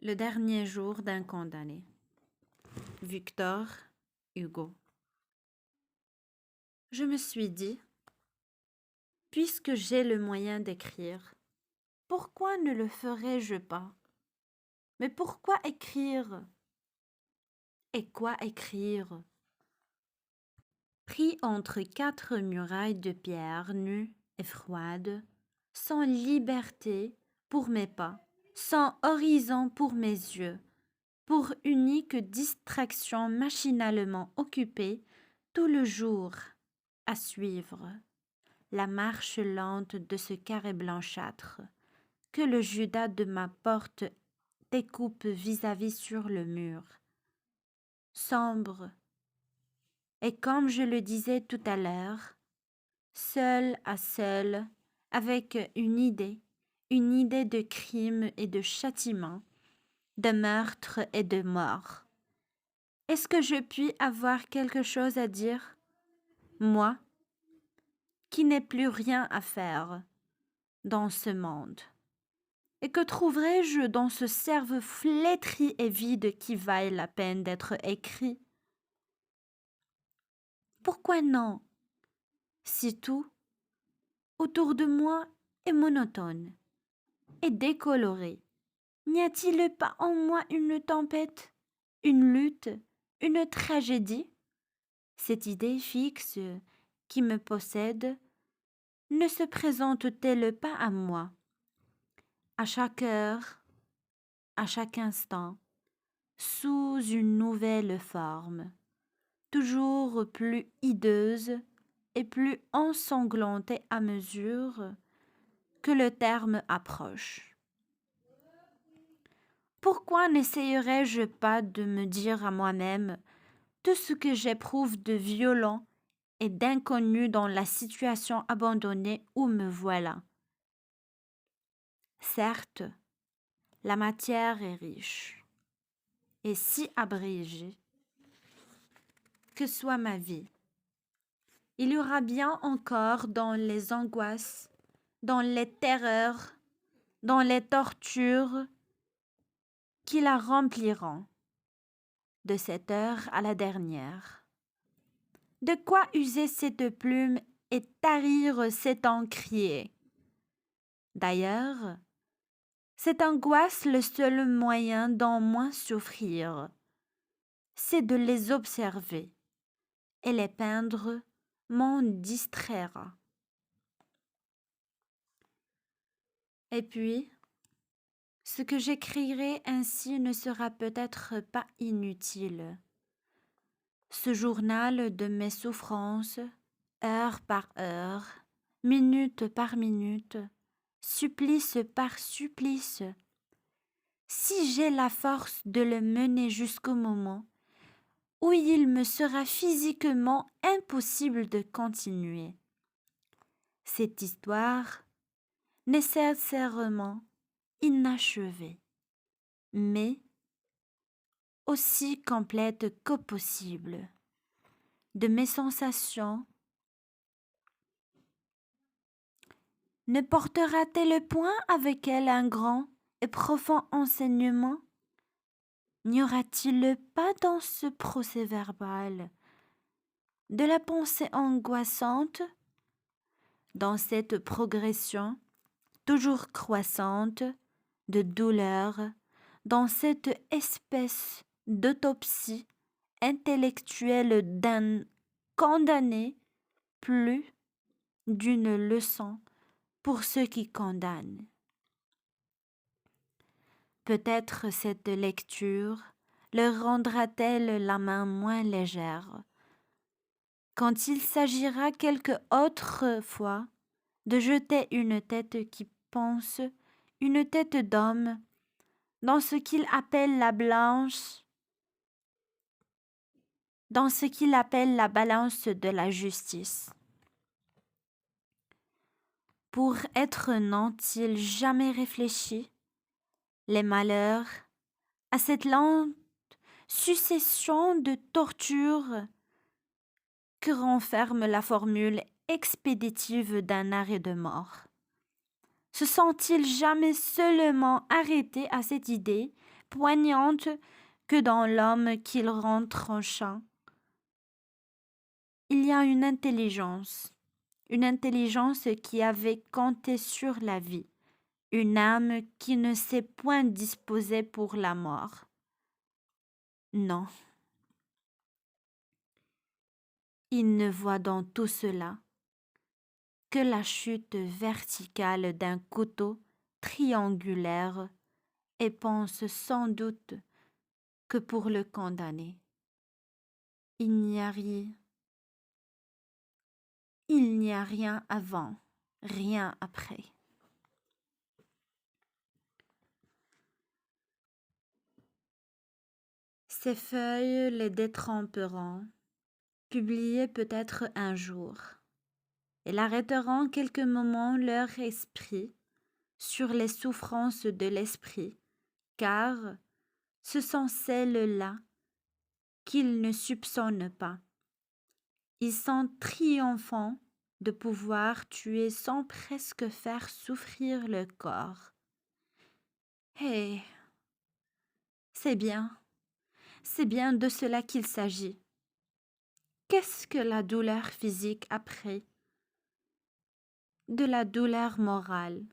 Le dernier jour d'un condamné. Victor Hugo. Je me suis dit, puisque j'ai le moyen d'écrire, pourquoi ne le ferais-je pas? Mais pourquoi écrire? Et quoi écrire? Pris entre quatre murailles de pierre nues et froides, sans liberté pour mes pas, sans horizon pour mes yeux, pour unique distraction machinalement occupée tout le jour à suivre la marche lente de ce carré blanchâtre que le Judas de ma porte découpe vis-à-vis sur le mur. Sombre, et comme je le disais tout à l'heure, seul à seul, avec une idée de crime et de châtiment, de meurtre et de mort. Est-ce que je puis avoir quelque chose à dire, moi, qui n'ai plus rien à faire dans ce monde? Et que trouverai-je dans ce cerveau flétri et vide qui vaille la peine d'être écrit? Pourquoi non, si tout, autour de moi, est monotone et décoloré? N'y a-t-il pas en moi une tempête, une lutte, une tragédie? Cette idée fixe qui me possède ne se présente-t-elle pas à moi, à chaque heure, à chaque instant, sous une nouvelle forme, toujours plus hideuse et plus ensanglantée à mesure que le terme approche? Pourquoi n'essayerais-je pas de me dire à moi-même tout ce que j'éprouve de violent et d'inconnu dans la situation abandonnée où me voilà? Certes, la matière est riche et si abrégée que soit ma vie. Il y aura bien encore dans les angoisses, dans les terreurs, dans les tortures qui la rempliront, de cette heure à la dernière. De quoi user cette plume et tarir cet encrier? D'ailleurs, cette angoisse le seul moyen d'en moins souffrir, c'est de les observer, et les peindre m'en distraira. Et puis, ce que j'écrirai ainsi ne sera peut-être pas inutile. Ce journal de mes souffrances, heure par heure, minute par minute, supplice par supplice, si j'ai la force de le mener jusqu'au moment où il me sera physiquement impossible de continuer. Cette histoire, nécessairement inachevée, mais aussi complète que possible, de mes sensations, ne portera-t-elle point avec elle un grand et profond enseignement? N'y aura-t-il pas dans ce procès-verbal de la pensée angoissante, dans cette progression toujours croissante de douleur, dans cette espèce d'autopsie intellectuelle d'un condamné, plus d'une leçon pour ceux qui condamnent? Peut-être cette lecture leur rendra-t-elle la main moins légère, quand il s'agira quelque autre fois de jeter une tête qui pense, une tête d'homme, dans ce qu'il appelle la balance de la justice. Pour être n'ont-ils jamais réfléchi, les malheurs, à cette lente succession de tortures que renferme la formule expéditive d'un arrêt de mort? Se sont-ils jamais seulement arrêtés à cette idée poignante que dans l'homme qu'il rend tranchant. Il y a une intelligence qui avait compté sur la vie, une âme qui ne s'est point disposée pour la mort. Non, il ne voit dans tout cela que la chute verticale d'un couteau triangulaire et pense sans doute que pour le condamner, il n'y a rien avant, rien après. Ces feuilles les détremperont, publiées peut-être un jour, et l'arrêteront quelques moments leur esprit sur les souffrances de l'esprit, car ce sont celles-là qu'ils ne soupçonnent pas. Ils sont triomphants de pouvoir tuer sans presque faire souffrir le corps. Eh, c'est bien de cela qu'il s'agit. Qu'est-ce que la douleur physique après? De la douleur morale.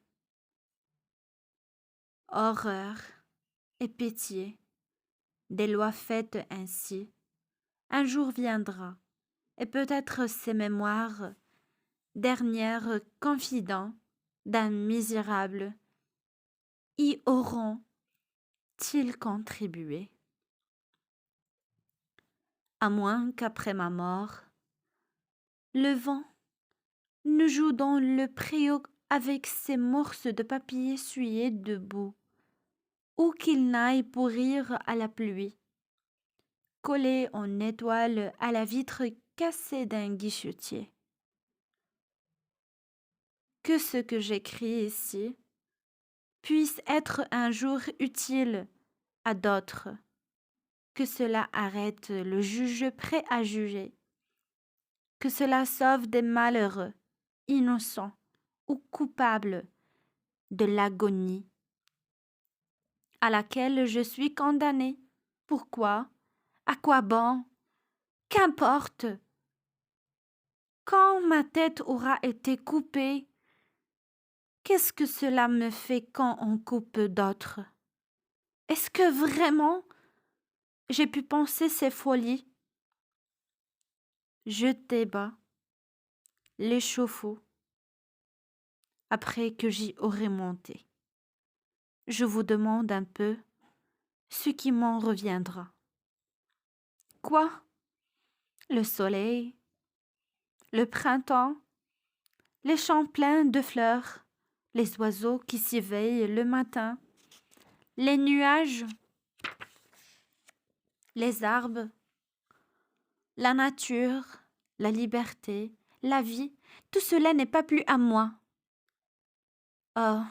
Horreur et pitié, des lois faites ainsi. Un jour viendra, et peut-être ces mémoires, dernières confidents d'un misérable, y auront-ils contribué? À moins qu'après ma mort, le vent ne joue dans le préau avec ses morses de papier essuyées de boue, ou qu'il n'aille pourrir à la pluie, collé en étoile à la vitre cassée d'un guichetier. Que ce que j'écris ici puisse être un jour utile à d'autres, que cela arrête le juge prêt à juger, que cela sauve des malheureux, innocents ou coupables de l'agonie à laquelle je suis condamnée. Pourquoi? À quoi bon? Qu'importe! Quand ma tête aura été coupée, qu'est-ce que cela me fait quand on coupe d'autres? Est-ce que vraiment j'ai pu penser ces folies? Jeter bas l'échauffour après que j'y aurai monté. Je vous demande un peu ce qui m'en reviendra. Quoi? Le soleil, le printemps, les champs pleins de fleurs, les oiseaux qui s'éveillent le matin, les nuages, les arbres, la nature, la liberté, la vie, tout cela n'est pas plus à moi. Oh,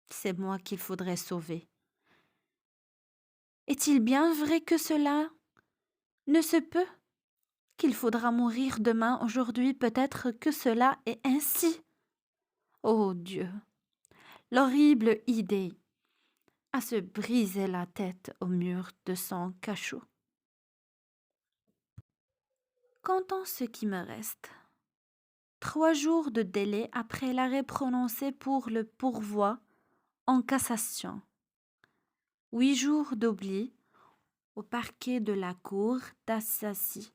c'est moi qu'il faudrait sauver. Est-il bien vrai que cela ne se peut? Qu'il faudra mourir demain, aujourd'hui, peut-être que cela est ainsi. Ô Dieu, l'horrible idée à se briser la tête au mur de son cachot. Comptons ce qui me reste. 3 jours de délai après l'arrêt prononcé pour le pourvoi en cassation. 8 jours d'oubli au parquet de la cour d'Assassi.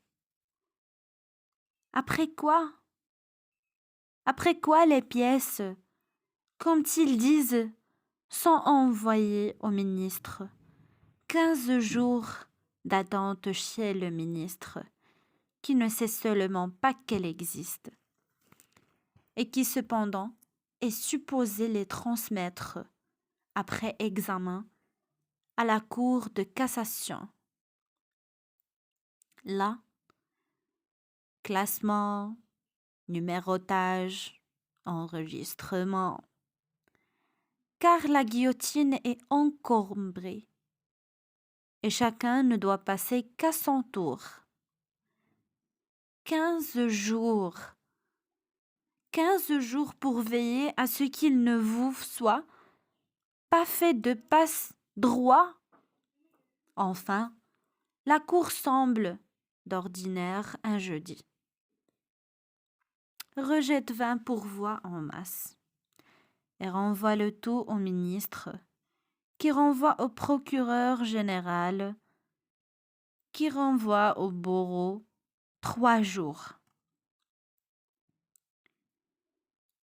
Après quoi les pièces, comme ils disent, sont envoyées au ministre? 15 jours d'attente chez le ministre, qui ne sait seulement pas qu'elle existe, et qui cependant est supposé les transmettre, après examen, à la Cour de cassation. Là, classement, numérotage, enregistrement, car la guillotine est encombrée, et chacun ne doit passer qu'à son tour. 15 jours. 15 jours pour veiller à ce qu'il ne vous soit pas fait de passe droit Enfin, la cour semble, d'ordinaire, un jeudi. Rejette-Vin pourvoit en masse et renvoie le tout au ministre, qui renvoie au procureur général, qui renvoie au bourreau 3 jours.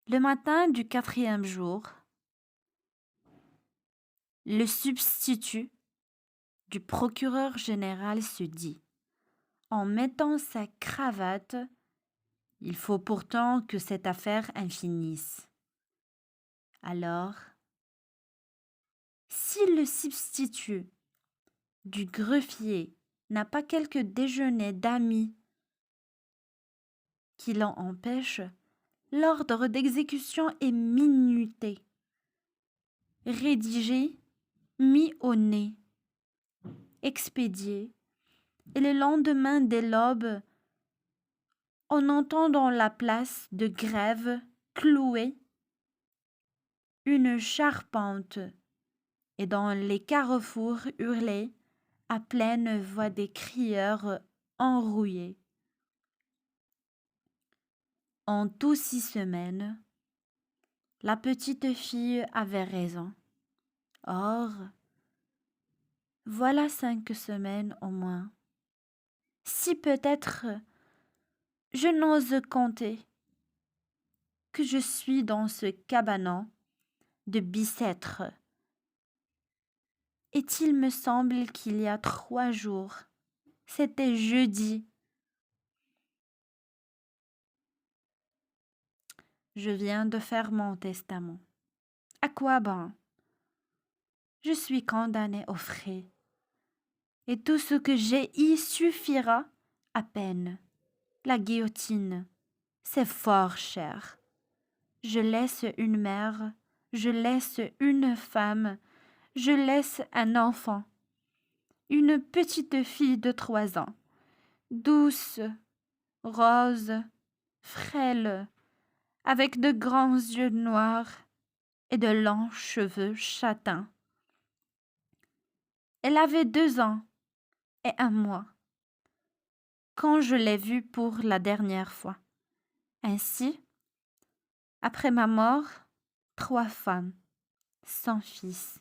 Le matin du 4e jour, le substitut du procureur général se dit, en mettant sa cravate, il faut pourtant que cette affaire en finisse. Alors, si le substitut du greffier n'a pas quelque déjeuner d'amis qui l'en empêche, l'ordre d'exécution est minuté, rédigé, mis au nez, expédié, et le lendemain dès l'aube, on entend dans la place de Grève clouée une charpente et dans les carrefours hurler à pleine voix des crieurs enroués. En tout 6 semaines, la petite fille avait raison. Or, voilà 5 semaines au moins. Si peut-être je n'ose compter que je suis dans ce cabanon de Bicêtre. Et il me semble qu'il y a 3 jours, c'était jeudi, je viens de faire mon testament. À quoi bon? Je suis condamnée aux frais. Et tout ce que j'ai y suffira à peine. La guillotine, c'est fort cher. Je laisse une mère, je laisse une femme, je laisse un enfant, une petite fille de 3 ans, douce, rose, frêle, avec de grands yeux noirs et de longs cheveux châtains. Elle avait 2 ans et 1 mois quand je l'ai vue pour la dernière fois. Ainsi, après ma mort, 3 femmes, sans fils,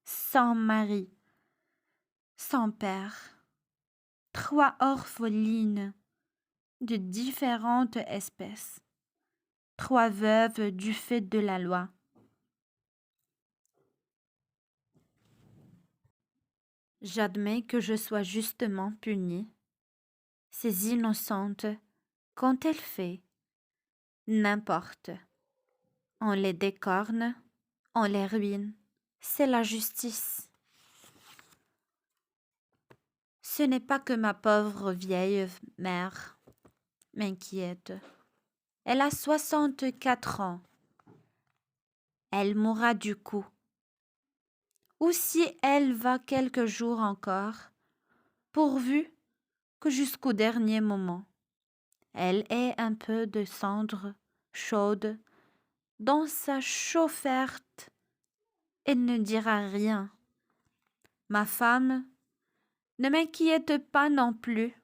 sans mari, sans père, 3 orphelines de différentes espèces, 3 veuves du fait de la loi. J'admets que je sois justement punie. Ces innocentes, quand elles fait, n'importe. On les décorne, on les ruine. C'est la justice. Ce n'est pas que ma pauvre vieille mère m'inquiète. Elle a 64 ans. Elle mourra du coup. Ou si elle va quelques jours encore, pourvu que jusqu'au dernier moment, elle ait un peu de cendre chaude dans sa chaufferte et ne dira rien. Ma femme ne m'inquiète pas non plus.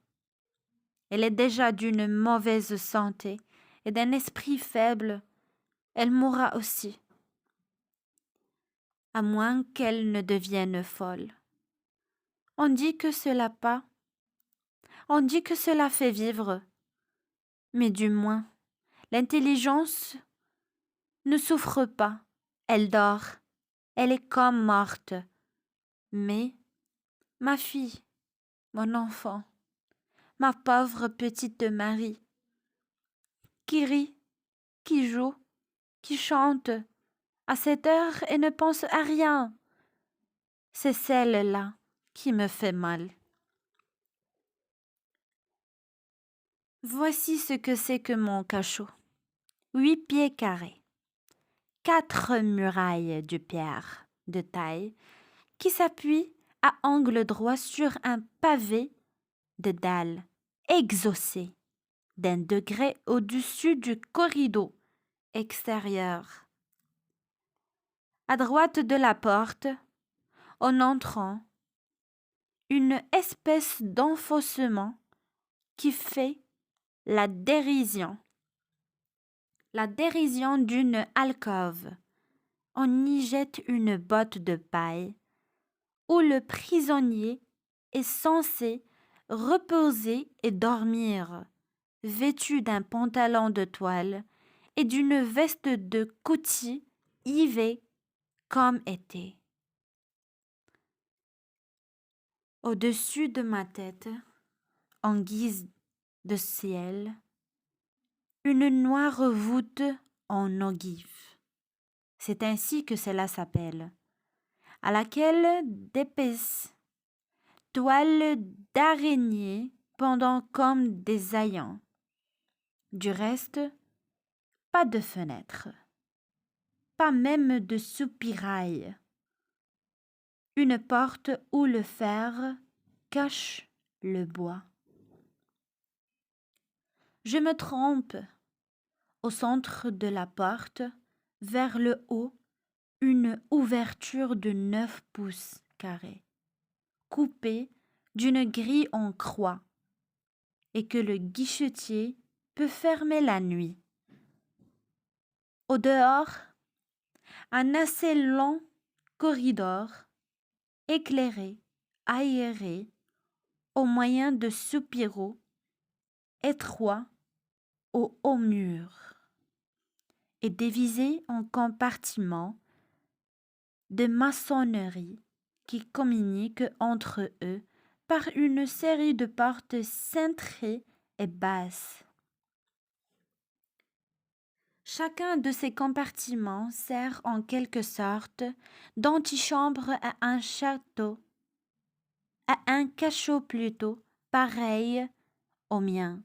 Elle est déjà d'une mauvaise santé et d'un esprit faible. Elle mourra aussi, à moins qu'elle ne devienne folle. On dit que cela pas. On dit que cela fait vivre. Mais du moins, l'intelligence ne souffre pas. Elle dort. Elle est comme morte. Mais, ma fille, mon enfant, ma pauvre petite Marie, qui rit, qui joue, qui chante, à cette heure et ne pense à rien, c'est celle-là qui me fait mal. Voici ce que c'est que mon cachot. 8 pieds carrés, 4 murailles de pierre de taille qui s'appuient à angle droit sur un pavé de dalles exaucé d'un degré au-dessus du corridor extérieur. À droite de la porte, en entrant, une espèce d'enfoncement qui fait la dérision. La dérision d'une alcôve. On y jette une botte de paille où le prisonnier est censé reposer et dormir, vêtu d'un pantalon de toile et d'une veste de coutil hivée comme été. Au-dessus de ma tête, en guise de ciel, une noire voûte en ogive. C'est ainsi que cela s'appelle, à laquelle d'épaisses toiles d'araignées pendant comme des haillons. Du reste, pas de fenêtre, pas même de soupirail. Une porte où le fer cache le bois. Je me trompe. Au centre de la porte, vers le haut, une ouverture de 9 pouces carrés, coupée d'une grille en croix, et que le guichetier peut fermer la nuit. Au dehors, un assez long corridor, éclairé, aéré, au moyen de soupiraux étroits au haut mur, et divisé en compartiments de maçonnerie qui communiquent entre eux par une série de portes cintrées et basses. Chacun de ces compartiments sert en quelque sorte d'antichambre à un château, à un cachot plutôt, pareil au mien.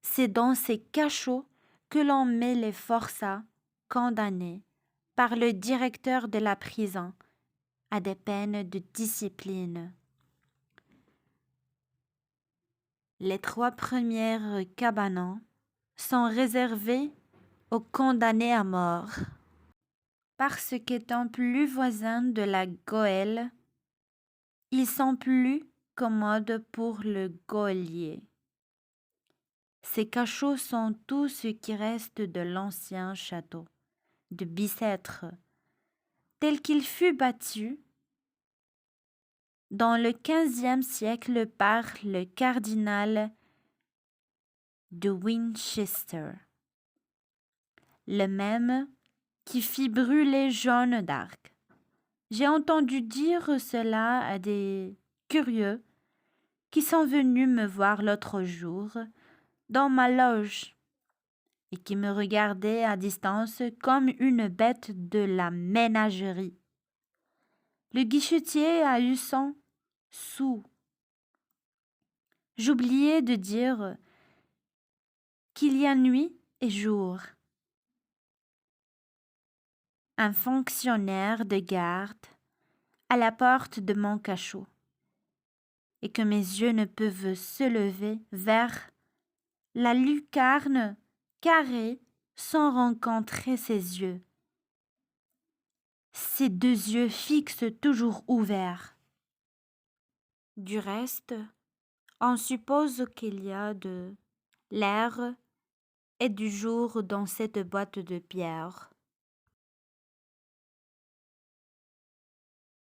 C'est dans ces cachots que l'on met les forçats condamnés par le directeur de la prison à des peines de discipline. Les 3 premières cabanons sont réservés aux condamnés à mort, parce qu'étant plus voisins de la goële, ils sont plus commodes pour le geôlier. Ces cachots sont tout ce qui reste de l'ancien château de Bicêtre, tel qu'il fut bâti dans le XVe siècle par le cardinal de Winchester, le même qui fit brûler Jeanne d'Arc. J'ai entendu dire cela à des curieux qui sont venus me voir l'autre jour dans ma loge et qui me regardaient à distance comme une bête de la ménagerie. Le guichetier a eu 100 sous. J'oubliais de dire qu'il y a nuit et jour. Un fonctionnaire de garde à la porte de mon cachot, et que mes yeux ne peuvent se lever vers la lucarne carrée sans rencontrer ses yeux. Ses 2 yeux fixes toujours ouverts. Du reste, on suppose qu'il y a de l'air et du jour dans cette boîte de pierre.